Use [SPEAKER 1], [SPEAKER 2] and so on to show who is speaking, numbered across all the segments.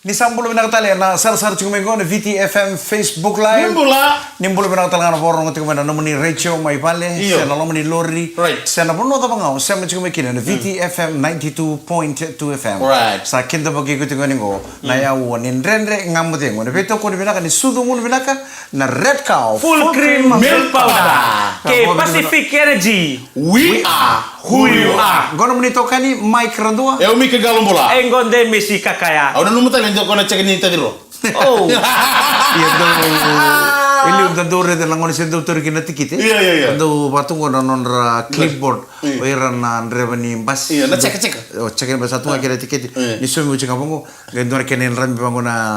[SPEAKER 1] Ni sambulo binakatali na sar-sar chukumengo na VTFM Facebook Live. Nimbulo binakatali na forong tukumena nomoni Rachel Maipale, sena nomoni Lori.
[SPEAKER 2] Right.
[SPEAKER 1] Sena puno ta bangau, sema chukumekina na VTFM 92.2 FM.
[SPEAKER 2] Right.
[SPEAKER 1] Sa kinda bagi kutingoningo na ya wonin rendre ngamutengo. Na beto ko binaka ni sudu mun binaka na Red Cow
[SPEAKER 3] Full Cream Milk Powder. Ke Pacific Energy.
[SPEAKER 2] We are who you are.
[SPEAKER 1] Gono muni tokani Mike Randua.
[SPEAKER 2] Eu mi ke galombola.
[SPEAKER 3] Engonde Messi Kakaya.
[SPEAKER 2] Au nanu mutale ndo kona cek ni tadiro.
[SPEAKER 3] Oh.
[SPEAKER 1] Iya do. Ili udah dore de langoni sendo tori kina tikite.
[SPEAKER 2] Iya.
[SPEAKER 1] Do batungo na nonra clipboard. Oira na ndrevani bas.
[SPEAKER 2] Iya, na cek.
[SPEAKER 1] Oh, cek bas satu kira tikite. Ni so mi ucika bongo. Gendor kenen ram bango na.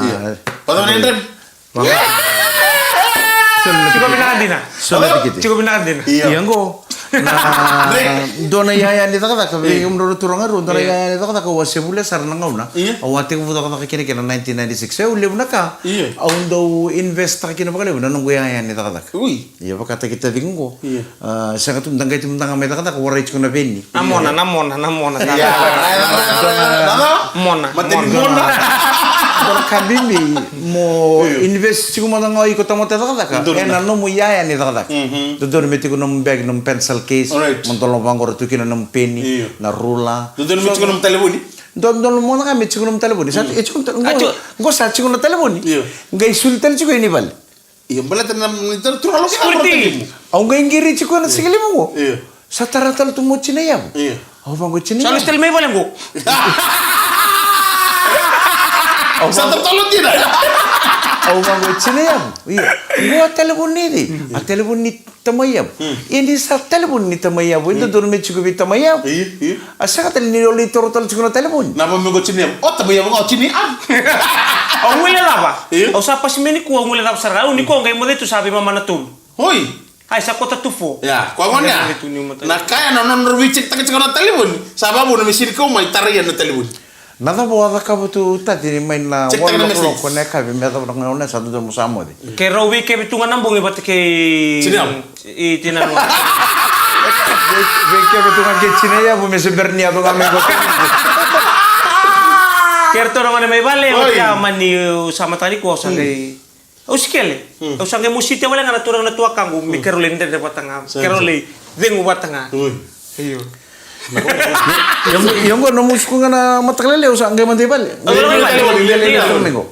[SPEAKER 2] Padahal nendrem.
[SPEAKER 3] Cukup binakadina. Cukup binakadina.
[SPEAKER 1] Iya ngo. Na dona yaya ni taka taka be umro turanga ro dona yaya ni taka taka wasebule sarna ngauna awate ko taka taka kene kene 1996 e ulle unaka aundo invest taka kene bakale una nungu yaya ni taka taka
[SPEAKER 2] Ui.
[SPEAKER 1] iya bakata kita bingo sangat undang itu undang me taka taka warai chukuna beni
[SPEAKER 3] Namona.
[SPEAKER 2] Iya.
[SPEAKER 3] Mona.
[SPEAKER 1] dona kabimbi mo invest chukuma nanga iko tamote taka taka ena no mu yaya ni taka taka dodor meti ko nom bag nom pencil case montolo bangor tu kina nom penny na rula
[SPEAKER 2] Dudun mi cikunum telefoni.
[SPEAKER 1] don mo na kami chikunum telefoni sa chikunum ngo sa chikunum telefoni ngai sultan chiko ini bal
[SPEAKER 2] Iya, bala tanam nito turalo ka.
[SPEAKER 3] Security.
[SPEAKER 1] au ngai ngiri chikuna sigili mo
[SPEAKER 2] Iya.
[SPEAKER 1] sa taratal tu mo chinayam
[SPEAKER 2] Iya.
[SPEAKER 1] au bango chinayam
[SPEAKER 3] Soalnya stel may boleh go.
[SPEAKER 2] Sa tolong tidak.
[SPEAKER 1] au bango chinayam iya ngo telefon ni di a telefon ni tamayam ini sa telefon ni tamayam itu dorme chiko bi tamayam
[SPEAKER 2] Iya.
[SPEAKER 1] asa katal ni oli torotal chikuna telefon
[SPEAKER 2] Nama mi go chini. Oh, tabi yang go chini am.
[SPEAKER 3] Ang ngulila apa?
[SPEAKER 2] Iya.
[SPEAKER 3] O sa pasimeni ko ang ngulila sa rao ni ko ngai mo dito sabi mama na tul.
[SPEAKER 2] Hoi.
[SPEAKER 3] Ay sa kota tufo.
[SPEAKER 2] Ya, kuangonya. Na kaya nonon ruwicik tak chikona telefon. Sababu na misir ko may tarian na telefon.
[SPEAKER 1] nada boa ka butu tadi ni main na
[SPEAKER 2] Cek tangan
[SPEAKER 1] wala
[SPEAKER 2] message.
[SPEAKER 1] ko ne ka bi meta na ngona sa do mo samo di
[SPEAKER 3] Ke rawi ke bitungan nambong ibat ke
[SPEAKER 2] Sinam.
[SPEAKER 3] Tinanong.
[SPEAKER 1] ve ke betu kan ke chine ya bu me se bernia do ngame ko
[SPEAKER 3] Kerto naman may bale o
[SPEAKER 2] Oy.
[SPEAKER 3] kaya mani sama tadi ko sa kay o sikele. O sa kay musite wala nga naturang natuwa kang mi Caroline de batanga. Caroline dengu batanga.
[SPEAKER 2] Hoi.
[SPEAKER 3] Iyo.
[SPEAKER 1] yang go no musku ngana mataklele usa ngai mande bal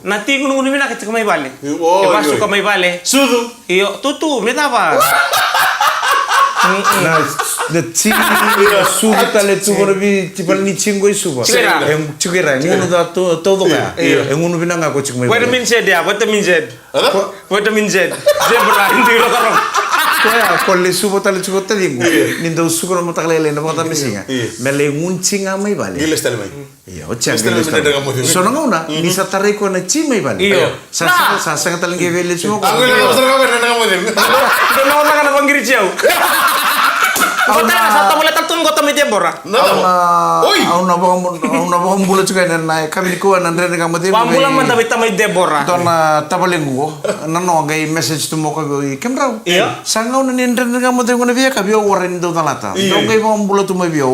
[SPEAKER 3] Nanti gunung gunung mina kita may bale.
[SPEAKER 2] Oh,
[SPEAKER 3] E paso
[SPEAKER 2] iya.
[SPEAKER 3] ka may bale.
[SPEAKER 2] Sudu.
[SPEAKER 3] Iyo tutu metapa.
[SPEAKER 1] na de ti su tale tu bora bi ti pal ni chingo suba
[SPEAKER 3] Chikera.
[SPEAKER 1] chikera ngono da todo ka ngono binanga ko chikme
[SPEAKER 3] Vitamin Z ya, vitamin Z. Vitamin Z. Zebra hindi ro karong.
[SPEAKER 1] Kaya kolle subo tale chiko tadi nindo sukro mataklele na mata misinga mele ngunchinga mai bale
[SPEAKER 2] Giles tali mai.
[SPEAKER 1] iya ocang
[SPEAKER 2] Gusto namin na mo.
[SPEAKER 1] sono ngona ni sa tare ko na chi mai bale
[SPEAKER 3] Iyo.
[SPEAKER 1] sa sa talang ge vele chimo ko
[SPEAKER 2] Aku na masar ka na mo din.
[SPEAKER 3] Ito na ako na panggiri siyaw. Kota na sa tamulat ang tungkot kami Deborah.
[SPEAKER 2] No. Oi.
[SPEAKER 1] au na bong bulo chuka na kami ko na ndre nga mate
[SPEAKER 3] Wambulan man dapat tamay Deborah.
[SPEAKER 1] dona tabalengo na no gai message to mo ko kemra
[SPEAKER 3] Iya.
[SPEAKER 1] sangaw na ndre nga mate ko na via ka bio warin do talata do gai bong bulo to mo bio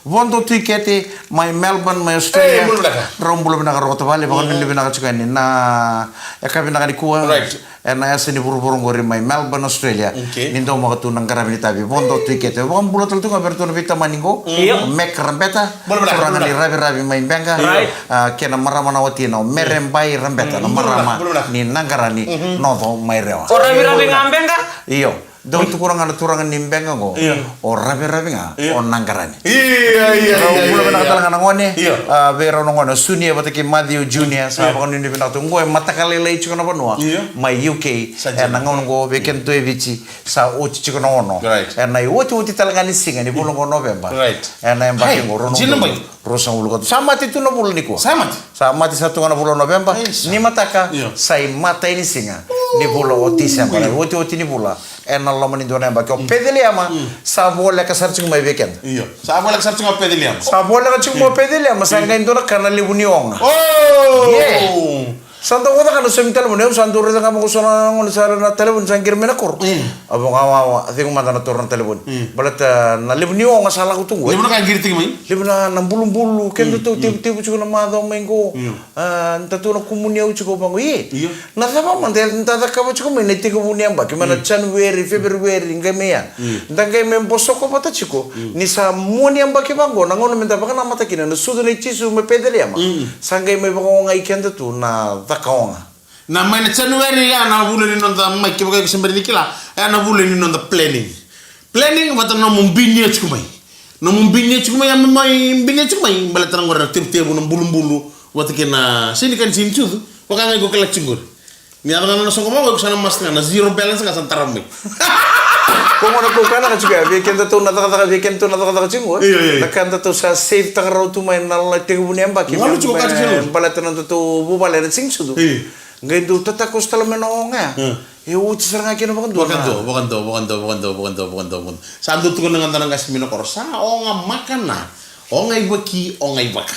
[SPEAKER 1] vondo tikete my Melbourne my Australia
[SPEAKER 2] bulo naka.
[SPEAKER 1] rombulo na rota vale bakon ni bina ka chuka ni na ya ka bina ka kuwa
[SPEAKER 2] Right.
[SPEAKER 1] na ya sini buru-buru ngori my Melbourne Australia
[SPEAKER 2] Okay.
[SPEAKER 1] nindo mo tu nang karami tabi vondo tikete bong bulo tu nga bertu na vita maningo
[SPEAKER 3] Iya.
[SPEAKER 1] mek rambeta
[SPEAKER 2] Bulo naka,
[SPEAKER 1] kurang
[SPEAKER 2] bulo
[SPEAKER 1] ni rabi main benga
[SPEAKER 3] Right.
[SPEAKER 1] kena marama na wati no merembai rambeta na marama
[SPEAKER 2] bulo naka.
[SPEAKER 1] ni nangarani no do mai rewa
[SPEAKER 3] Orang birabi ngambeng ka?
[SPEAKER 1] iyo do tu kurang ana turangan ni benga go o rabi nga o nangarani
[SPEAKER 2] Iya.
[SPEAKER 1] Mula bina katalang anang ngone,
[SPEAKER 2] Iya.
[SPEAKER 1] vera nong ngone, Sunia bataki Matthew Junior, sa apa ni bina tu ngoe matakali lai chiko na panua,
[SPEAKER 2] Iya.
[SPEAKER 1] mai UK,
[SPEAKER 2] Saja.
[SPEAKER 1] nang ngone go weekend tu evici sa uci chiko na ono,
[SPEAKER 2] Right.
[SPEAKER 1] na uci talangan ni singa ni bulong ko November,
[SPEAKER 2] Right.
[SPEAKER 1] na yang baki
[SPEAKER 2] Hai,
[SPEAKER 1] ngo rono,
[SPEAKER 2] sino ba?
[SPEAKER 1] rosang ulu ko, sama titu na bulan ni ko,
[SPEAKER 2] Sama.
[SPEAKER 1] sama ti satu na bulan November, ni mataka,
[SPEAKER 2] Iya.
[SPEAKER 1] sai mata ini singa, ni bulan Desember, uci ni bulan, na lama ni dona yang baki, o pedeli ama, sa bola kasar chiko mai weekend.
[SPEAKER 2] Iya. Sa wala sa tunga pediliam.
[SPEAKER 1] Sa bola ka chiko mo pedeli ama, sa ngayon doon na kanali uniong.
[SPEAKER 2] Oh.
[SPEAKER 1] Yeah. Santo kota kan usah telepon ya, santo reda kamu kusana ngon sara na telepon sangkir menakor. Abang awa, aku mata na turun telepon. Balat na lebih ni orang salah aku tunggu.
[SPEAKER 2] Lebih nak girti mai?
[SPEAKER 1] Lebih na 60 kan tu tiap-tiap cukup nama dong mengko. Entah tu nak kumunia cukup bangku ye. Na sama mantel entah tak kamu cukup meniti kumunia mbak. Kemana Januari, Februari, enggak meya. Entah enggak memposok apa tak cukup. Ni sa munia mbak bangko. Nangon minta pakai nama tak kina. Sudah lecisu me pedeli ama. Sangkai me bangko ngai kian tu na takaonga.
[SPEAKER 2] Na mai na Januari ya na bulan ni nonta mai ke bagai sembari nikila ya na bulan ni nonta planning. Planning mata no mumbinya cukumai. No mumbinya cukumai ya mai mumbinya cukumai bala tanang ngora tip-tip no bulu-bulu wata kena sini kan sincu tu pakai go kelak cinggur. Ni ada na songko mau sana mas na zero balance ka santaram mai.
[SPEAKER 1] Kung ano ko kana juga weekend tu nata weekend tu nata cinggur. Nakan tu sa safe tangarau tu main nal tiga bulan mbak.
[SPEAKER 2] Ngalu cukup kan cinggur.
[SPEAKER 1] Bala tanang tu bu bala sing sudu. Ngai du tata ko stala menonga. Uci serang aja bukan tuh.
[SPEAKER 2] Santu tuh dengan tanang kasih minum korsa, makan na. Ongai baki, ongai bak.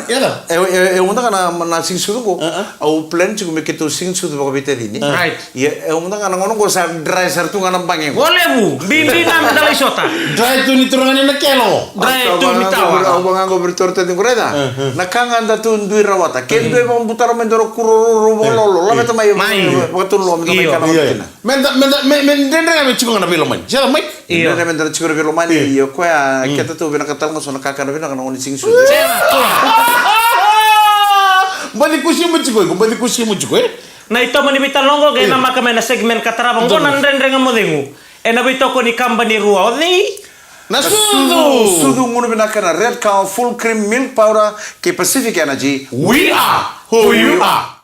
[SPEAKER 2] Ya lah.
[SPEAKER 1] Unta kana na sing sudu ko. Au plan cukup mekitu sing sudu bako bete dini.
[SPEAKER 3] Right.
[SPEAKER 1] Ya, unta kana ngono ko sa dry ser tu kana pangeng.
[SPEAKER 3] Boleh bu, bimbi nam dalai sota.
[SPEAKER 2] Dry tu ni turungan ni kelo.
[SPEAKER 3] Dry tu mitawa.
[SPEAKER 1] Au bangango bertorte di kureda. Nakanga anda tu ndui rawata. Kendo e butaro mendoro kururu bololo. Lama tamai. Waktu lo tamai kana.
[SPEAKER 2] Mendendra me cukup ngana belum main. Siapa main?
[SPEAKER 1] Iya. Mendendra cukup belum main. Iya, ko ya kita tu bina katal ngosona kakana bina kana ngoni sing sudu.
[SPEAKER 2] Balik kusi mu cukup.
[SPEAKER 3] Na ito man ibita longo kaya na makamay na segmen katarabang ko nandren nga mo dengu. E nabito ko ni kamba ni Ruwa.
[SPEAKER 2] Na sudu.
[SPEAKER 1] Sudu ngono bina kana red cow full cream milk powder ke Pacific Energy.
[SPEAKER 2] We are who you are.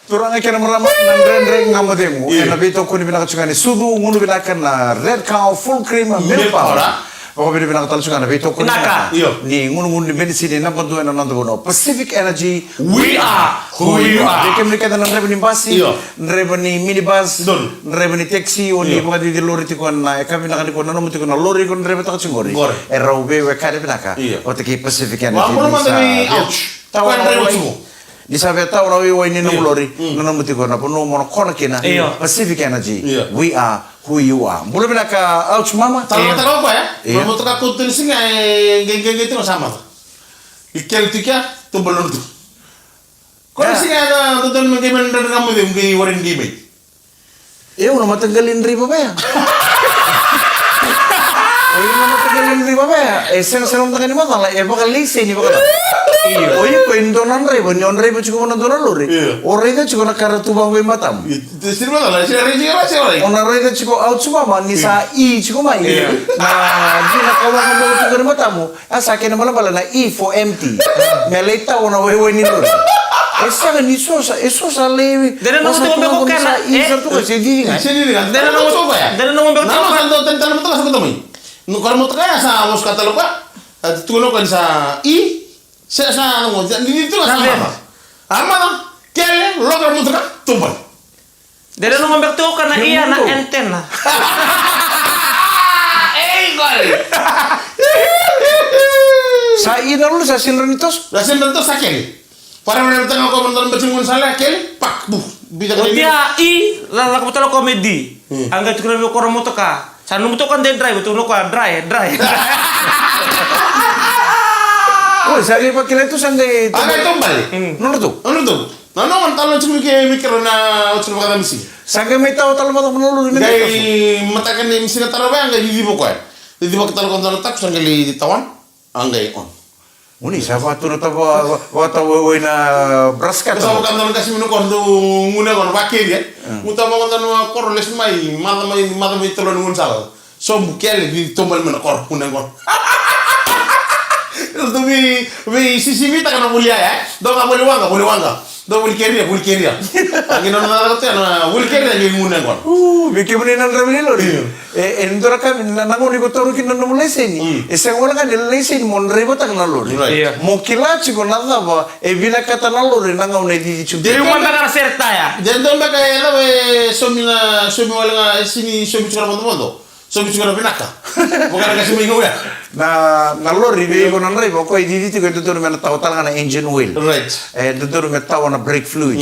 [SPEAKER 1] Turang ay kinamaramat ng ren-ren nga modemo. E nabito ko ni bina katsukani. Sudu ngono bina kana red cow full cream milk powder. Ako bina binakatalsugan na bito ko
[SPEAKER 3] Naka.
[SPEAKER 1] Ni ngunung-ngunung medicine na panduan na nandoon. Pacific Energy.
[SPEAKER 2] We are who you are.
[SPEAKER 1] Di kami kita ng reba ni basi, reba ni minibus, reba ni taxi, o ni mga di lori ti ko na kami nakali ko na namuti ko na lori ko na reba ta katsingori. Era ube we kada binaka. O taki Pacific Energy.
[SPEAKER 2] Wala mo naman tayo ouch. Tawan reba mo.
[SPEAKER 1] Di sabi tahu na wiwa ini nung lori, nanamuti ko na puno mo na kona kina. Pacific Energy. We are who you are. Mula binaka ouch mama.
[SPEAKER 2] Tahu apa ya? Mau tukar kutin sih geng-geng itu sama. Ikel tiga tuh belum tuh. Kalau sih ada tuh mengkiman dan kamu dia mungkin warin gimana?
[SPEAKER 1] Udah matanggalin riba ba ya? Udah matanggalin riba ba ya? Sen-sen tanggalin mo tala, bakal lise ni bakal. Oye, ko indonan riba, nyon riba cukup nandonan lori. Ora itu cukup nakara tubang we matam.
[SPEAKER 2] Sini mana lah? Sini apa?
[SPEAKER 1] Ona riba cukup out cuma man ni sa I cukup mai. Na di nakawa mo cukup matamu. Asa kena malam bala na E for empty. Meleta ona we ni lori. Esa kan isosa lewi.
[SPEAKER 3] Dere nang tuwa beko kana.
[SPEAKER 1] Isa tu kasi di.
[SPEAKER 2] Sini kan.
[SPEAKER 3] Dere nang
[SPEAKER 2] coba ya.
[SPEAKER 3] Dere nang beko.
[SPEAKER 2] Nama kan tental betulasa ketemu. Kalau mau kaya sa bos kata lupa. Tuno kan sa I. Sa mo di itu sama. Ama kele logar mutra tumbal.
[SPEAKER 3] Dere nang beko kana iya na antena.
[SPEAKER 2] Gol.
[SPEAKER 1] Sa I na lu sa sinrenitos.
[SPEAKER 2] Sa sinrenitos sa kele. Para menentang ako menonton bacungan salah kele pak bu. Bisa
[SPEAKER 3] kali. Dia I lalak betul komedi. Angga cukup ko orang moto ka. Sanu moto kan den drive betul ko dry.
[SPEAKER 1] Oh, saya pakai itu santai.
[SPEAKER 2] Agak tumbal.
[SPEAKER 1] Nono tuh.
[SPEAKER 2] Nono kan talon cuma ke mikir na cuma kata misi.
[SPEAKER 1] Santai mai tahu talon mata menulu ni.
[SPEAKER 2] Gay matakan ni misi na talon ba angga di pokok. Di pokok talon kon tak santai di tawan angga on.
[SPEAKER 1] Uni siapa tu nota wata wewe na braska.
[SPEAKER 2] Sama kan talon kasih minum kon tu ngune kon pakai dia. Muta mau kon kor les mai malam itu talon ngun sal. So bukel di tumbal mana kor kunan kon. Itu bi sisi kita kan mulia ya. Dong nggak boleh wangga. Dong boleh keria. Angin orang kata na boleh keria jadi munan kon.
[SPEAKER 1] Bikin menenan ramai lor. Endora kami nangu ni kotoru kita nemu leseni. Orang kan leseni mon rebo tak nalor. Mukila ciko nada ba. Bila kata nalor nangu ni di cuci.
[SPEAKER 3] Jadi umpan tak serta ya.
[SPEAKER 2] Jadi dong mereka ya somi wala sini somi cakap mondo. Somi cakap binaka. Bukan kasih minggu ya.
[SPEAKER 1] na lori be ko nan rai ko di ti ko tutur men taw tal ngana engine oil
[SPEAKER 2] Right.
[SPEAKER 1] tutur met taw na brake fluid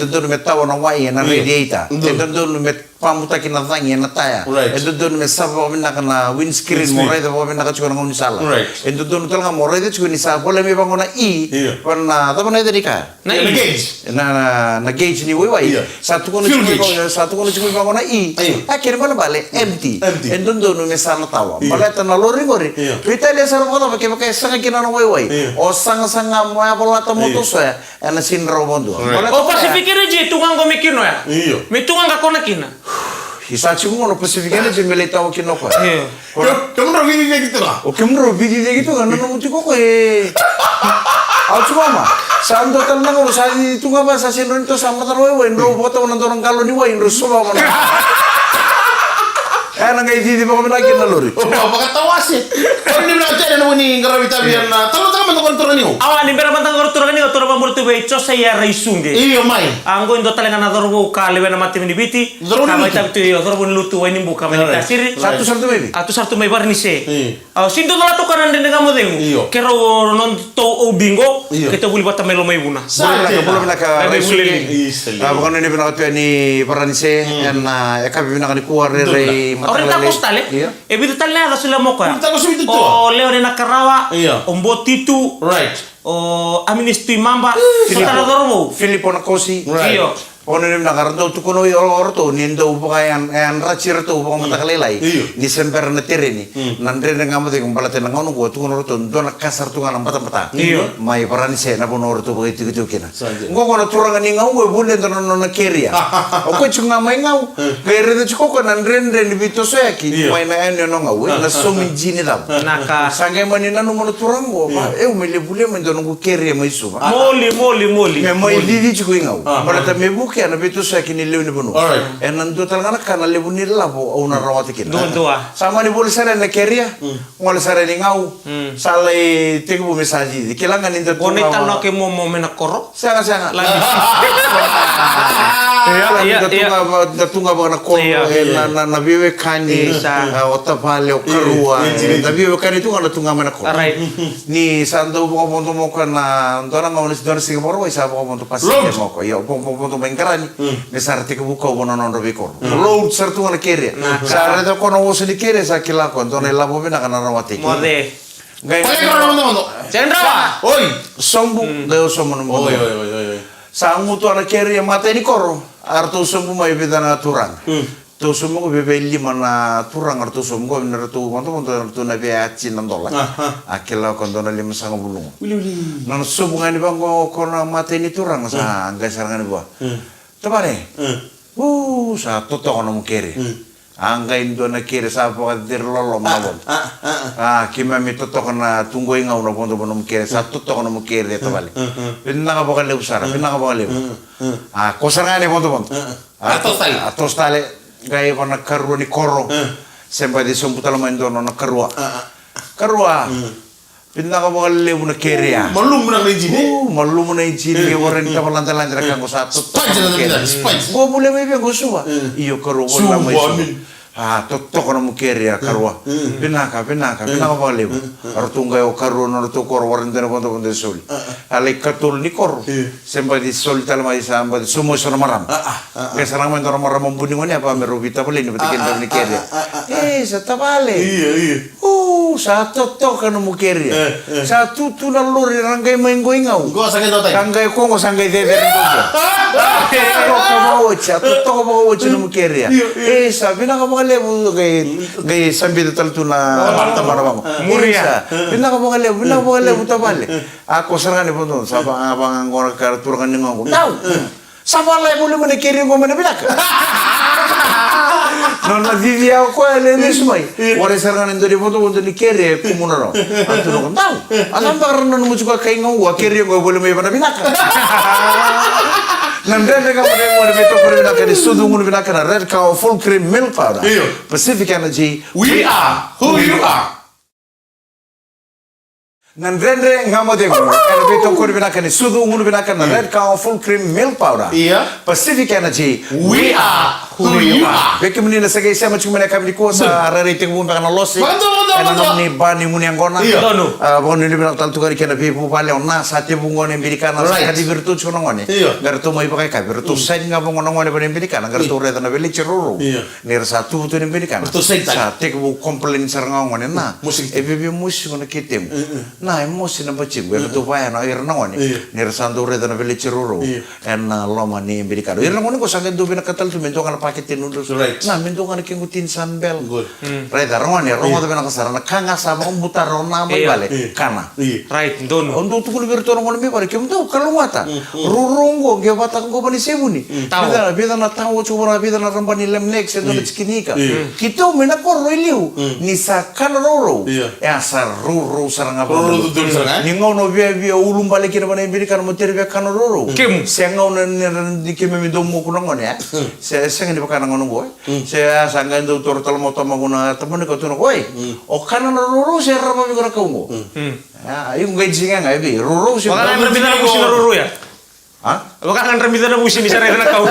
[SPEAKER 1] tutur met taw na wai na radiator tutur met pamuta kina tangi na taya
[SPEAKER 2] Right.
[SPEAKER 1] tutur met sabo men na windscreen mo rai mo men na chukon ngoni sala
[SPEAKER 2] Right.
[SPEAKER 1] tutur tal ngam mo rai chukon ni sa bola me bangona i
[SPEAKER 2] Yeah.
[SPEAKER 1] na ta bana dari ka
[SPEAKER 3] Na
[SPEAKER 2] Yeah,
[SPEAKER 3] i.
[SPEAKER 2] gauge.
[SPEAKER 1] na gauge ni wai
[SPEAKER 2] Yeah.
[SPEAKER 1] satu kono
[SPEAKER 2] Fuel
[SPEAKER 1] chukon
[SPEAKER 2] gauge.
[SPEAKER 1] satu kono chukon bangona i
[SPEAKER 2] Yeah.
[SPEAKER 1] akhirnya bala bale empty
[SPEAKER 2] Empty.
[SPEAKER 1] tutur me sala tawa
[SPEAKER 2] Yeah.
[SPEAKER 1] bala tan lori ngori
[SPEAKER 2] Yeah.
[SPEAKER 1] Italia sarap ko pakai pakai sanga kina na wai
[SPEAKER 2] Yeah.
[SPEAKER 1] o sanga mo ya bola ta moto so ya ana sin robondo
[SPEAKER 2] Right.
[SPEAKER 3] O Pacific je tungang ko mikino ya.
[SPEAKER 2] Iyo.
[SPEAKER 3] Mi tungang ka kona kina.
[SPEAKER 1] hisachi mo no Pacific ne je mele tawo kino ko
[SPEAKER 3] Iya.
[SPEAKER 2] Kamu udah gini gitu lah.
[SPEAKER 1] o kemro bidi de gitu kan no muti ko e au chuma ma sando tal na ko sa di tunga ba sa sin to sama tar wai ndo boto na dorong kalo ni wai ndo so ba mo ana ngai di ba ko na kina lori
[SPEAKER 2] Oh, apa kata wasit? Kalau ini bilang aja dan ini ngerawita biar na. Tahu tahu mana kontrol ini?
[SPEAKER 3] Awa ni bera bantang ko turang ni ko turang pamurti be cho sa ya raisunge.
[SPEAKER 2] Iyo mai.
[SPEAKER 3] Anggo indo talenga na dorbo kale na mati ni biti.
[SPEAKER 2] Dorbo ni
[SPEAKER 3] Kama
[SPEAKER 2] biti?
[SPEAKER 3] ita tu yo dorbo ni lutu wani buka mani
[SPEAKER 2] Right.
[SPEAKER 3] tasiri.
[SPEAKER 1] satu baby
[SPEAKER 3] Atu sartu mai barni se.
[SPEAKER 2] Iya.
[SPEAKER 3] Aw sindo la to kanan de ngamo dengu.
[SPEAKER 2] Iyo.
[SPEAKER 3] Kero non to o bingo.
[SPEAKER 2] Iyo.
[SPEAKER 3] Kita buli bata melo mai buna.
[SPEAKER 1] belum nak
[SPEAKER 3] Ay, bulili.
[SPEAKER 1] bukan ini benar tu ni paranise dan ekabi benar ni kuar dari
[SPEAKER 3] Ahorita costale.
[SPEAKER 1] Iya.
[SPEAKER 3] E bidu tal nada sila moka.
[SPEAKER 2] Ahorita ko subito to.
[SPEAKER 3] O leo na karawa.
[SPEAKER 2] Iya.
[SPEAKER 3] O mbotitu.
[SPEAKER 2] Right.
[SPEAKER 3] O aministu imamba. Sotala dorbo.
[SPEAKER 1] Filippo na kosi
[SPEAKER 2] Right.
[SPEAKER 3] Iyo.
[SPEAKER 1] ono ni nakarando tu kono orto ni ndo upayan en rachir tu upang matakalelai
[SPEAKER 2] Iyo.
[SPEAKER 1] di semper na tereni nandre na ngamo te kumbalate na ngono go tu kono orto ndo na kasar tu ngana mata
[SPEAKER 3] Iyo.
[SPEAKER 1] mai parani se na bono orto begitu gitu kena
[SPEAKER 2] Saja.
[SPEAKER 1] ngo kono turanga ni ngau go bulle ndo na keria o ko chunga mai ngau kere de chuko ko nandre ni bito so
[SPEAKER 2] Iyo.
[SPEAKER 1] yaki mai na en no ngau na so min jini dam
[SPEAKER 3] Naka.
[SPEAKER 1] sange mani na no mono turango ba e umele bulle men ndo ngo keria mai suba
[SPEAKER 3] Moli.
[SPEAKER 1] me mai didi chuko ngau mala ta me buke ana bito so yaki ni leuni bono
[SPEAKER 2] Alright.
[SPEAKER 1] e nan do talangana kana lebu ni labo au na rawati kina
[SPEAKER 3] Dua.
[SPEAKER 1] sama ni bol sare na keria ngol sare ni ngau sale tebu mesaji di kilangan ni ndo
[SPEAKER 3] Bonita no ke mo mena koro.
[SPEAKER 1] sanga
[SPEAKER 3] Lagi.
[SPEAKER 1] tunga ba na ko
[SPEAKER 3] Iya.
[SPEAKER 1] na biwe kani
[SPEAKER 3] Isa.
[SPEAKER 1] otapale o karua na biwe kani tunga na tunga mana ko
[SPEAKER 3] Right.
[SPEAKER 1] ni sando po ponto mo kana ndona ngau ni ndona Singapore wa isa po ponto pasi mo ko yo po ponto mengarani ni sarte ke buko bono non robe ko road sartu na keria sare to kono wo se ni keria sa kila ko ndona la bo bena kana rawati
[SPEAKER 3] Mode.
[SPEAKER 1] gai
[SPEAKER 2] Pakai kalau mana?
[SPEAKER 3] Cendra.
[SPEAKER 2] Oi.
[SPEAKER 1] sombu deo somo no
[SPEAKER 2] Oi, oi, oi, oi.
[SPEAKER 1] sangu to ana keria mate ni koro arto sombu mai bedana turang to sombu ko bebe lima na turang arto sombu ko na to monto to na be aci nandola akela ko ndona lima sanga bulung nan sombu ngani bango kono mate ni turang sa angga sarangani ba to bare sa to kono mo kere angga indo na kere sa po dir lolo mabon kima mi to kono tunggo inga uno bondo bono mo kere sa to kono mo kere to bale pinna ka bokal lew sara pinna ka bokal lew kosarangani bondo atos tale gai kono karu ni koro sempa di sombu talo maindono na karua pinna ka bokal lew na kere ya
[SPEAKER 2] Malum nang rezeki.
[SPEAKER 1] malum na injini ke waran ka lantai-lantai kan ko sa to
[SPEAKER 2] Spice na nila, spice.
[SPEAKER 1] go bule me be go suwa iyo karo ko la mai
[SPEAKER 2] Suwa,
[SPEAKER 1] su
[SPEAKER 2] min.
[SPEAKER 1] to kono mo keria karwa pinaka ba lew artunga o karo no to kor waran den bondo bondo sol ale katul ni kor semba di sol tal mai samba di sumo sono maram ke sarang men doro maram bundi ngoni apa me robita bole ni betiken ni keria sa tabale
[SPEAKER 2] Iya.
[SPEAKER 1] sa to kono mo keria sa tutu na lori rangai mengo ingau
[SPEAKER 2] Gua sakit tau tay.
[SPEAKER 1] Sanggai kongo sanggai dede ringoja. Toko mo ocha no mukeria. Esa bina ka mga lebu gay sambil taltuna marabang.
[SPEAKER 3] Muria.
[SPEAKER 1] Bina ka mga lebu tabale. Ako sarangani po doon sa abang ngora karaturan ni ngoko. Tau. Sa lebu mo ni kiri ko man binak. Non la vivia ko ele nesmai. Ore sarangani ndo di foto ndo ni kiri kumunaro. Antu no tau. Alam ba ron mo juga kay ngwa kiri ko boleh may binak. Nandele ka mo beto ko na kani sudu mo na kana red cow full cream milk powder.
[SPEAKER 2] Iyo.
[SPEAKER 1] Pacific Energy.
[SPEAKER 2] We are who you are.
[SPEAKER 1] Nandele ngamo de ko beto ko na kani sudu mo na kana red cow full cream milk powder.
[SPEAKER 2] Iya.
[SPEAKER 1] Pacific Energy.
[SPEAKER 2] We are
[SPEAKER 1] Beke menina sa kaysa mo chumena kami ko sa rarite mo pa na losi. Ni ba ni muni angona. Bon ni bilang tantu kari kena bi bu pale onna sa te bu ngone amerikana sa kadi virtu chono ngone. Gar to mai pakai ka virtu sain nga bu ngone ngone ba amerikana gar to reta na beli ceroro. Ner satu tu ni amerikana. Sa te bu komplain sarang ngone na. E bi musik ngone kitem. Na emosi na bacim gar to pa na ir ngone. Ner sandu reta na beli ceroro. En loma ni amerikana. Ir ngone ko sangen do bina katal tu mento kana paketin undur. Nah, mento kana kengutin sambel. Reta ngone rongo to bina kasarana kanga sama umbutar rona mai bale kana.
[SPEAKER 3] Right, dono.
[SPEAKER 1] Ondo tu kulo berto ngone me pare kem do kalau mata. Rurongo ge bata ko bani sebuni. Bida na tawo chubara bida na rambani lem next do skinika. Kito mena ko roiliu ni sa kanoro. Ya sa ruro saranga ba. Ni ngono be ulum bale kina bani biri kan moter be kanoro. Kem senga on ni kem me do mo kuno ngone ya. Senga ni bakana ngono boy. Saya sangga do tortal moto maguna temen ko tuno koy. O kanoro se rama be ko ko. Ya, yung gajingan nga ibi. Ruro si.
[SPEAKER 3] Baka kan remita na musin na ruro ya.
[SPEAKER 1] Ha?
[SPEAKER 3] Baka kan remita na musin ni sa rena kau.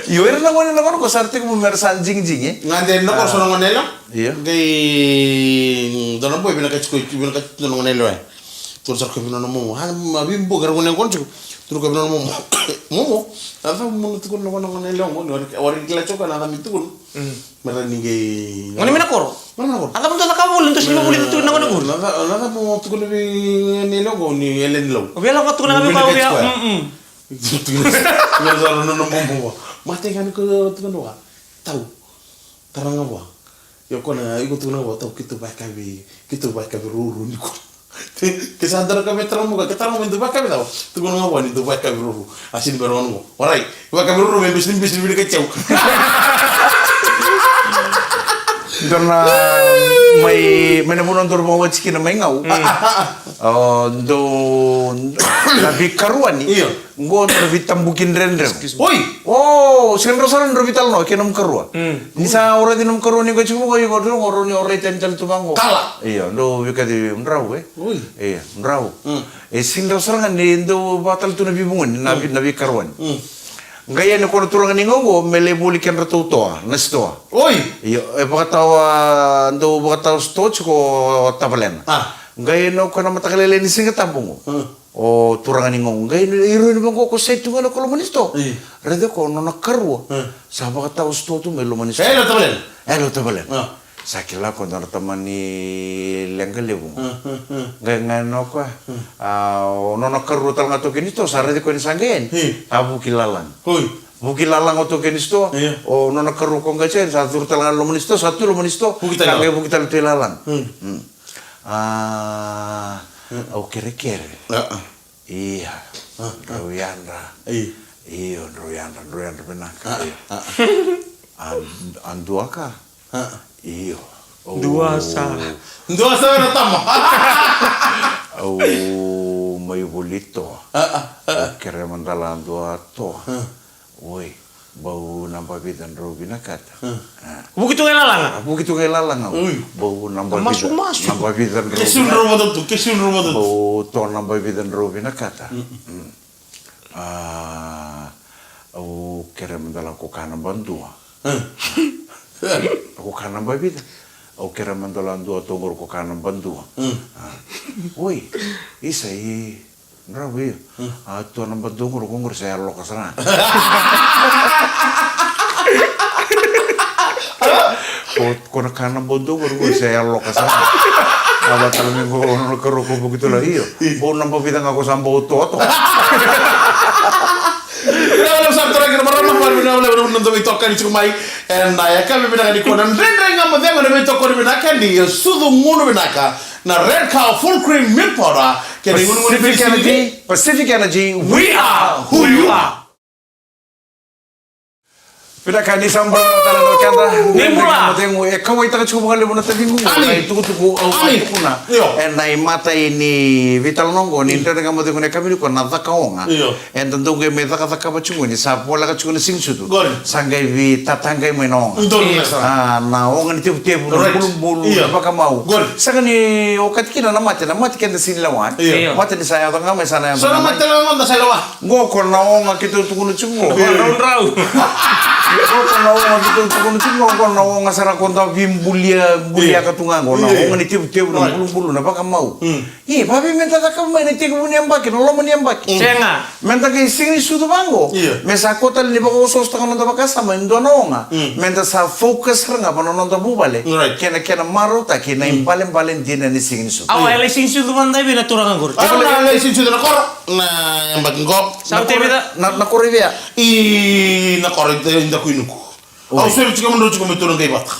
[SPEAKER 1] Yo era na ngone na ko sarte ko mersan jingjing eh.
[SPEAKER 2] Ngande na ko so ngone lo.
[SPEAKER 1] Iya.
[SPEAKER 2] Gay dono boy bina kach ko bina kach dono ngone lo. Tur sar ko bina no mo. Ha mabim bo gar ngone kon chu. Tur ko bina no mo. Mo. Asa mo tu ko ngone lo mo. Wari kila choka na kami tu kun. Mara ni gay.
[SPEAKER 3] Ngone mina koro.
[SPEAKER 2] Mana ko?
[SPEAKER 3] Ata mo na kabul untuk 50 itu na ngone gur.
[SPEAKER 2] Nada mo tu ko ni lo go ni elen lo.
[SPEAKER 3] Biar aku tu na kami kau ya.
[SPEAKER 2] Ya zaro no mo. Mate kan ko tu kan wa. Tahu. Tarang apa? Yo kona iko tu na wa tahu kitu ba kabi ruru ni ko. Kesadar kami terang muka kita mau mentu bakal tahu. Tu ko na wa ni tu bakal ruru. Asin beron mo. Warai. Bakal ruru me bisin bi kecau.
[SPEAKER 1] Dona mai menemunon tur mo wachiki na mai ngau. Do nabi karuan ni. Ngo tur vitambukin render.
[SPEAKER 2] Oi.
[SPEAKER 1] Oh, senro saran vital no kenum karua. Ni sa ora dinum karua ni ko chumo ko yo oro ni ora tencal tumango.
[SPEAKER 2] Kala.
[SPEAKER 1] Iya, do wikadi mrau
[SPEAKER 2] Oi.
[SPEAKER 1] Iya, mrau. Senro saran ni do batal tu nabi bungun nabi karuan. Gaya ni kono turangan ningo mele bulikan ratu toa nastoa.
[SPEAKER 2] Oi.
[SPEAKER 1] Iyo bakatawa ndo bakatawa stoch ko tabalen. Gaya no kono matakalele ni singa tambungo. O turangan ningo gaya ni iru ni bango ko setu ngalo ko manisto. Rede ko no nakarwa. Sa bakatawa stotu melo manisto. Elo tabalen. Sakila ko na tamani lenggalebu. Gaya no ko no nakarwa tal ngato kinito sa rede ko ni sangen. Tabu kilalan. Buki lalang oto kenisto, o nona karu ko ngachen satu talangan lo manisto, satu lo manisto, kage buki tal lalang. Au kere. Iya. Ruyandra. Iyo Ruyandra benaka. Anduaka. Iyo.
[SPEAKER 3] Dua sa
[SPEAKER 2] na tama.
[SPEAKER 1] Au may bulito. Kere mandala dua to. Woi, bau nambah bidan robi nakata.
[SPEAKER 3] Begitu ngelalang.
[SPEAKER 1] Begitu ngelalang. Bau nambah bidan. Nambah bidan robi.
[SPEAKER 2] Kesun rumah tu.
[SPEAKER 1] Bau to nambah bidan robi nakata. Au kere mandala ko kana bandua. Ko kana bidan. Au kere mandala dua tongor ko kana bandua. Woi, isai Rawi, tuan nampak tunggu kungur saya lokasana. Kau kanan bontung kungur saya lokasana. Apa kalau minggu orang kerukuk begitu lah iyo. Bau nampak kita ngaku sambau toto.
[SPEAKER 2] Dalam satu lagi ramah baru benar nonton itu akan dicumai. Ya kami benar di kodan. Rendeng ngamat yang ada itu kau benakan di sudu ngunu benaka. Na Red Cow Full Cream Milk Powder.
[SPEAKER 1] Pacific Energy, we are who you are. Pinakan ni sambal tala no kanda.
[SPEAKER 3] Nimula.
[SPEAKER 1] Tengo kawai taka chuba kali muna tabingu. Ai tuku au kuna. Nai mata ini vital nongo ni intera ngamo tengo ne kami ko na takaonga. En tanto ge me taka bachungu ni sa pola ka chungu sing sutu. Sangai vi tatangai me nonga. Na onga ni tipu bulu baka mau. Saka ni o katikina na mate kenda sinilawan. Mate ni saya tanga me sana.
[SPEAKER 2] Sana mate lawan da salawa.
[SPEAKER 1] Go ko na onga kitu tuku no chungu.
[SPEAKER 3] Rau.
[SPEAKER 1] Kono betul kono sing kono ngasara konta bulia katunga kono ngani tiup no bulu na baka mau. Papi menta ta kam meni tiku niambaki no lo niambaki.
[SPEAKER 3] Senga.
[SPEAKER 1] Menta ke sing sudu bango. Mesa kota ni baka usos ta kono ta baka sama indononga. Menta sa focus renga pano nonta bubale. Kena maro ta kena impalen dina ni sing sudu.
[SPEAKER 3] Aw ele sing sudu mandai bina turang anggur.
[SPEAKER 2] Ala le sing sudu na kor na niambaki ko.
[SPEAKER 3] Saute bida
[SPEAKER 1] Na korivia.
[SPEAKER 2] Na kor inda kuinuku. Aw sero chika mando chika meturang kay bata.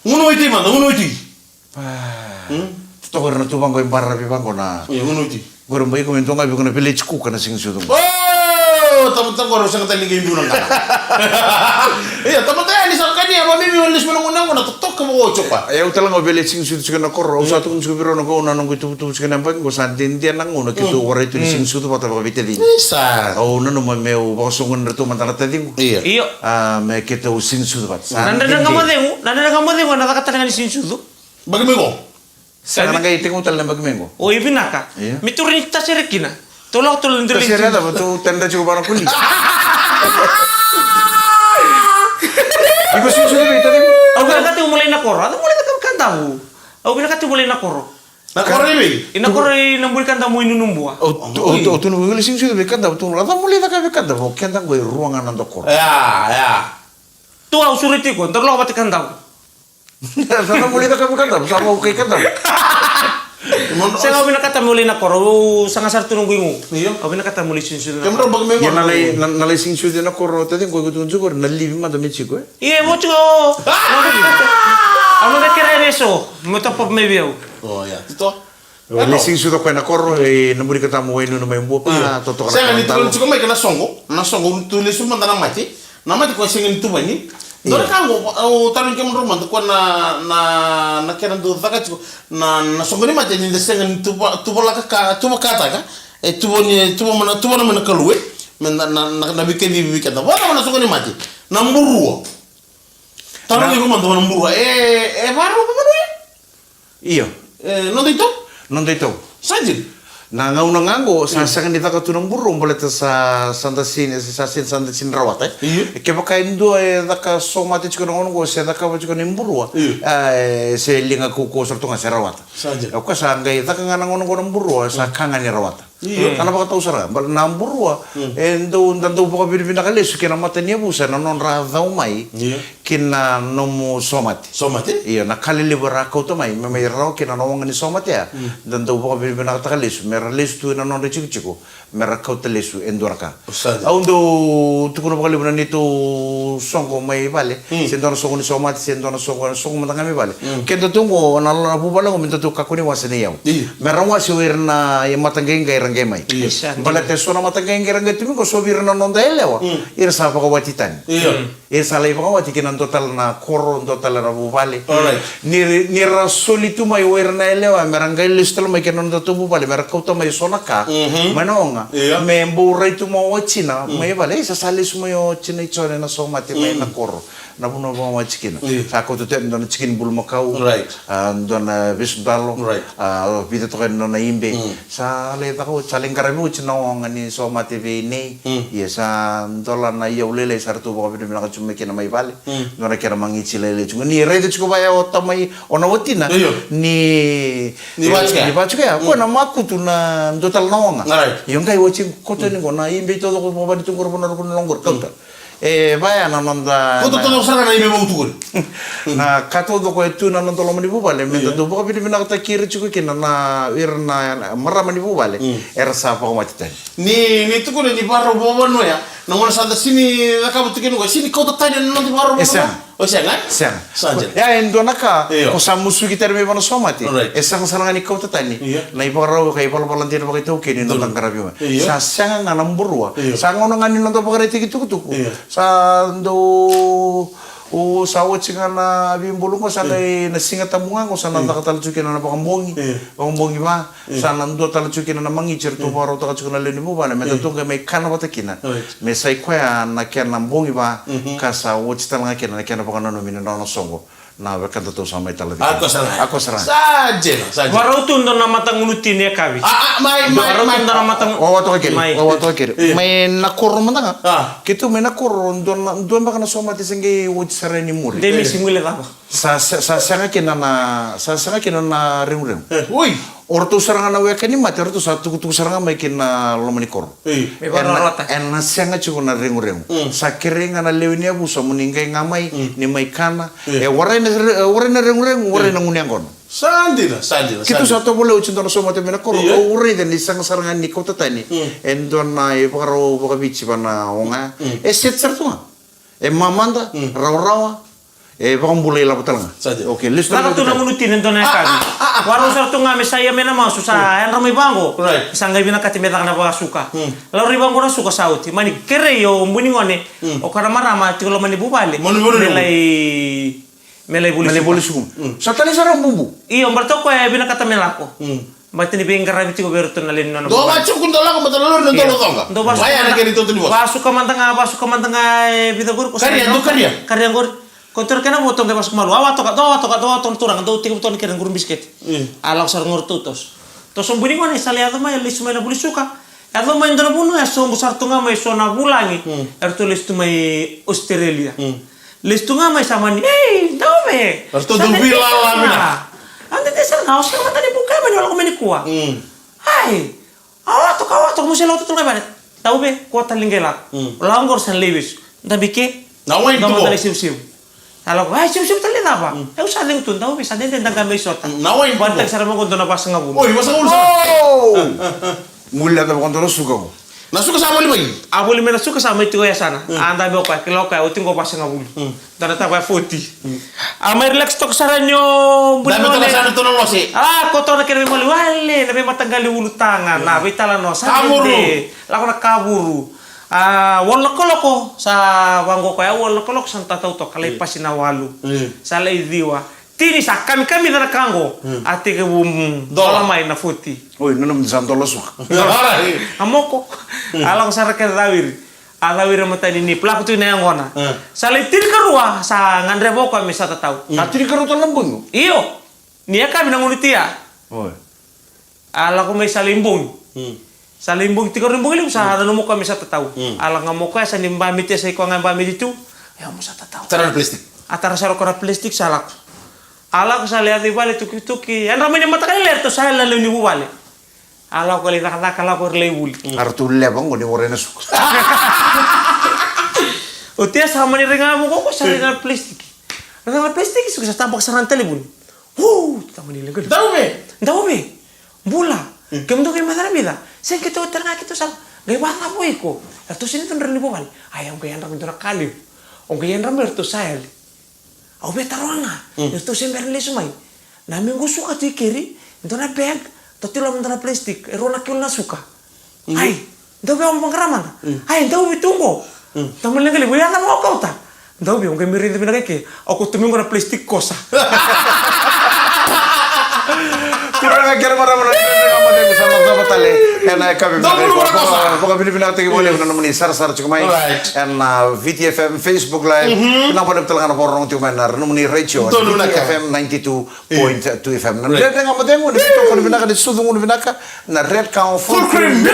[SPEAKER 2] Ngono iti man, ngono iti.
[SPEAKER 1] Tokor na tubang ko imbarra bibang na.
[SPEAKER 2] Ngono iti.
[SPEAKER 1] Guru mbay ko mentong abi ko na village cook na sing sudu.
[SPEAKER 2] Tamatang ko sa katali game dunang ka. Tamatang ni sa kanya mami ulis mo nang una tutok ka mo pa.
[SPEAKER 1] Ayaw talang village sing sudu na korro sa tong subiro na ko na nang itu sing nambang ko sa dindian nang una kito ora itu sing sudu pata ba bitedin.
[SPEAKER 2] Isa.
[SPEAKER 1] Oh no meu basungon reto mantara tading.
[SPEAKER 3] Iyo.
[SPEAKER 1] Me kito sing sudu pat.
[SPEAKER 3] Nanda kamu dengo nakakatalangan ni sing sudu.
[SPEAKER 2] Bagaimana ko?
[SPEAKER 1] Sa nang kay tingong talang bagmengo.
[SPEAKER 3] O ibinaka. Miturin ta serekina. Tolong ndiri.
[SPEAKER 1] Kasi rada ba to tenda chuko parang kuli. Iko sing sudu ba tading?
[SPEAKER 3] Aku binakati mulai na koro. Ano mulai na kantamu? Aku binakati mulai na koro.
[SPEAKER 2] Na koribi.
[SPEAKER 3] Ina koro nambuli kantamu inunumbua.
[SPEAKER 1] O tu no sing sudu ba kanda tu rada mulai na ka kanda ho kanda ko ruangan nando koro.
[SPEAKER 2] Ya.
[SPEAKER 3] Tu au suriti ko, terlo pati kantamu.
[SPEAKER 1] Sana mulai na ka kanda sama ko kay kanda.
[SPEAKER 3] Saya ngau binakata mulai na koro sanga sartu nunggu ingu.
[SPEAKER 2] Iya.
[SPEAKER 3] Au binakata mulai sing sudu.
[SPEAKER 2] Kemro bagaimana?
[SPEAKER 1] Ya nalay sing sudu na koro tading ko tunju ko nalivi ma dami chiko.
[SPEAKER 3] Iya, mo chuko. Amo na kira eso. Mo tapop me veo.
[SPEAKER 2] Oh ya, itu.
[SPEAKER 1] Nalay sing sudu ko na koro namburi kata mo inu no may mbo pa toto
[SPEAKER 2] Saya
[SPEAKER 1] kana.
[SPEAKER 2] ni tukul cukup mai kena songo tulis semua tanah mati. Nama di kuasa ingin tu bani. Dora kango tarun kemro rumah tu na kena tu taka cukup na songo ni mati ni desengan tu bola tu kata ka. Tu mana keluar. Na bikin di bikin. Wala mana songo ni mati. Na mburu. Tarun ni rumah tu na mburu. Baru apa ya?
[SPEAKER 1] Iyo.
[SPEAKER 2] Nanti itu?
[SPEAKER 1] Non dito.
[SPEAKER 2] Sajil.
[SPEAKER 1] Na ngaunangango sa sangan dita ka tunang burung boleh sa santa sin rawat ke baka indo daka somati chiko ngongo se daka ba chiko nimburu se linga ko sorto nga rawat ko sa ngai daka nga ngongo nimburu sa kanga ni rawat kana baka tau sara bal namburu endo ndando baka biribina kale su kena mata ni busa na non ra dau mai kina nomu somati iyo na kale libera ko to mai me raw kina no ngani somati ya ndando baka biribina kale su lesu tu na non de chico mera kauta lesu endoraka aundo tukuno bakali bunan itu songo mai vale sendona songo ni somati sendona songo matanga mi vale kendo tungo na la bubala ko minta tu kakuni wasene yau mera wasi wirna ya matanga ngai rangai mai bala te sona matanga ngai rangai tu ko sobirna non da elewa ira sa pa ko watitan ira sa lai pa ko watikin total na koro total na bubale ni ra solitu mai wirna elewa mera ngai listel mai kenon da tu bubale mera kauta mai sonaka manonga me mbura itu mau Cina mai vale sa sali sumayo Cina ichone na somati mai na koro na buno mau chikin sa ko tu tem don chikin bul makau don bisdalo bita to kan na imbe sa le ta ko chalen karamu Cina ngani somati be nei ya sa dola na ya ulele sartu bo bi na chume kina mai vale don na kera mangi chilele chunga ni re de chuko ba ya otamai ona wotina ni bachka ko na makutu na total naonga yung kai watching koto ni gona imbe todo ko mo bani tungkor bonar ko longor kauta vaya na nanda
[SPEAKER 2] Koto todo sara na imbe mo tukul
[SPEAKER 1] na kato do ko etu na nanda lo mani bubale me do ko bi na ta kiri chuko kina na irna marra mani bubale sa pa ko matita
[SPEAKER 2] ni tukul ni baro bobo no ya na ngona sa sini nakabuti kinu ko sini kota tani na no baro bobo o siya nga?
[SPEAKER 1] Siya.
[SPEAKER 2] Sajil.
[SPEAKER 1] Ya, endo na ka. Kung sa musu kita rin may mga somati. Esang salangan ikaw tatani. Na ipagaraw kay palapalantin na bakit okay. Nino lang karabi mo. Sa siya nga namburwa. Sa nga nga nino to pagarete kitukutuku. Sa do... O sawat singa na bimbulong ko sa kay nasinga tamungan ko sa nanda katalchukin na napakambongi. Pakambongi ba? Sa nando talchukin na mangichir to paro to kachukin na linimu ba na metatong kay may kana batakina. May say kwaya na kaya nambongi ba ka sa wachita nga kaya na kaya na pakanano minanaw na songo. na weka to sama itala
[SPEAKER 2] Ako serang. Saja.
[SPEAKER 3] Warau tu ndo na matang ulutin ya kabi.
[SPEAKER 2] Mai.
[SPEAKER 3] Warau tu ndo na matang.
[SPEAKER 1] Wato kiri. May nakor man nga.
[SPEAKER 2] Gitu
[SPEAKER 1] Kito may nakor don baka na soma tisenge wot sarani muri.
[SPEAKER 3] Demi simule apa?
[SPEAKER 1] Sa sanga kina na ring.
[SPEAKER 2] Ui.
[SPEAKER 1] Orto saranga na weka ni mati orto sa tuku saranga may kina lomani kor.
[SPEAKER 3] Me bararota.
[SPEAKER 1] En na sanga chuko na ring. Sa kiringa na lewini abu sa muningay ngamay ni may kana. Waray na ring waray na ngunyang
[SPEAKER 2] Sandina.
[SPEAKER 1] Kito sa to boleh ucin na soma te mena kor. Uri den isang saranga ni ko tatani. En don na ipakaro baka bichi pa na onga. Set sartunga. Mamanda rawa. Baka mulai lah betul nggak?
[SPEAKER 2] Saja.
[SPEAKER 1] Oke, list
[SPEAKER 3] Laka tu na ngunutin ndo na kabi. Warau sartu ngame saya mena mau susah. En ramai bango.
[SPEAKER 2] Right.
[SPEAKER 3] Sanggai bina kati metang na baka suka. Lalu ribango na suka sauti. Mani kere yo mbuningone. O kana marama ti lo mani bubale. Melai
[SPEAKER 1] boleh suku. Satali sarang bumbu.
[SPEAKER 3] Iyo berto ko bina kata melako. Bati ni bengkar rabi tigo berto na lin nono.
[SPEAKER 2] Do macam kun tolak mata lor dan tolak tonga.
[SPEAKER 3] Do basu.
[SPEAKER 2] Bayar nak itu tu bos.
[SPEAKER 3] Basu kamantanga bida gur ko. Karya gur. Kontor kena motong ke masuk malu. Awa toka turang do tiga ton keren gurun bisket. Alak sar ngor tutos. To sombuni ngone sali ado mai lisu mai na buli suka. Ado mai ndona bunu ya sombu sar tunga mai sona bulangi. Erto listu mai Australia. Listu nga mai sama ni. Dome.
[SPEAKER 2] Erto do bilala mina.
[SPEAKER 3] Ante desal ngaos ka mata ni buka mai wala ko meni kuwa. Hai. Awa to musi lo tutul ba. Tau be ko talingela. Langor san levis. Ndabike.
[SPEAKER 2] Nawai tu.
[SPEAKER 3] Dama tali siu. Kalau siap tali apa? Usah leng tun tahu bisa den tangga mesota.
[SPEAKER 2] Nawai tu.
[SPEAKER 3] Bantak sarama ko dona pas ngabu.
[SPEAKER 2] Oh, masa ulus.
[SPEAKER 1] Mulai ada kontoro suka.
[SPEAKER 2] Nasuka sama lagi.
[SPEAKER 3] Abuli mena suka sama itu ya sana. Anda be pa kilo ka uting ko pas ngabu. Dana ta ba foti. Amai relax tok saranyo
[SPEAKER 2] Dami tu sana tu nolo si.
[SPEAKER 3] Kotor na kene mo wale, na be matanggali ulu tangan. Na bitala no sa.
[SPEAKER 2] Kaburu.
[SPEAKER 3] Lako na kaburu. Wala koloko sa wango kaya wala koloko sa tataw to kalay pasinawalu sa laidiwa tini sa kami na kango ati ke dolamay na futi
[SPEAKER 1] Oi, nanam di santolo suka.
[SPEAKER 3] amoko alang sa rakadawir alawir mata ni plak tu na ngona sa laitin karua sa ngandre boko mi sa tataw
[SPEAKER 1] Natiri karo to lambung.
[SPEAKER 3] iyo niya kami nangulitia
[SPEAKER 1] Oi.
[SPEAKER 3] ala ko may salimbong Salimbong tiga rimbung ilim sa ano mo kami sa tataw. Alang nga mo kaya sa limbamit ya sa ikaw nga bamit itu. Ayaw mo sa tataw.
[SPEAKER 2] Taran plastik.
[SPEAKER 3] Atara sa rokora plastik salak. Alak sa lihat di balik tuki-tuki. Yan ramai ni mata kali lihat to sa lalu ni bubale. Alak kali nakala ko relebul.
[SPEAKER 1] Artu lebang ngoni morena suka.
[SPEAKER 3] Utia sama ni renga mo ko sa renga plastik. Renga plastik suka sa tampak sa rantelebul. Tama ni lagod. Dawe. Bula. Kemudian kayak mana beda? Saya kita terang kita sang gay bata po iko. Erto sini tuh nreni bobal. Ayam kayan ram itu nakali. Ong kayan ram erto saya. Au beta ronga. Erto sini berli sumai. Nami ngu suka tu kiri. Itu na bag. Tati lo mentera plastik. Erona kil na suka. Hai. Daw be om pangraman. Hai daw be tunggo. Taman lang kali buya na mo kau ta. Daw be om kay mirin na kay. Ako tumingo na plastik kosa.
[SPEAKER 1] Kurang ajar mana-mana kamu bisa sama tali. Karena kami pokok Filipina tegi boleh menemani sar-sar cukup main. Karena VTFM Facebook Live. Kenapa ada telangan porong tu main menemani radio. VTFM 92.2 FM. Nanti ada nggak mau di situ kalau Filipina di sudung Filipina na red count full cream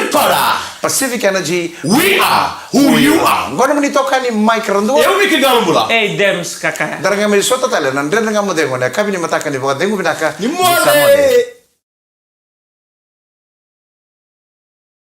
[SPEAKER 1] Pacific Energy.
[SPEAKER 2] We are who you are.
[SPEAKER 1] Gua menemani tokan ni Mike Rendu.
[SPEAKER 2] Eu mikir galau bula.
[SPEAKER 3] Dems kakak.
[SPEAKER 1] Darang kami sota tali. Nanti ada nggak mau dengo. Kami ni matakan di bawah dengo Filipina.
[SPEAKER 2] Ni more.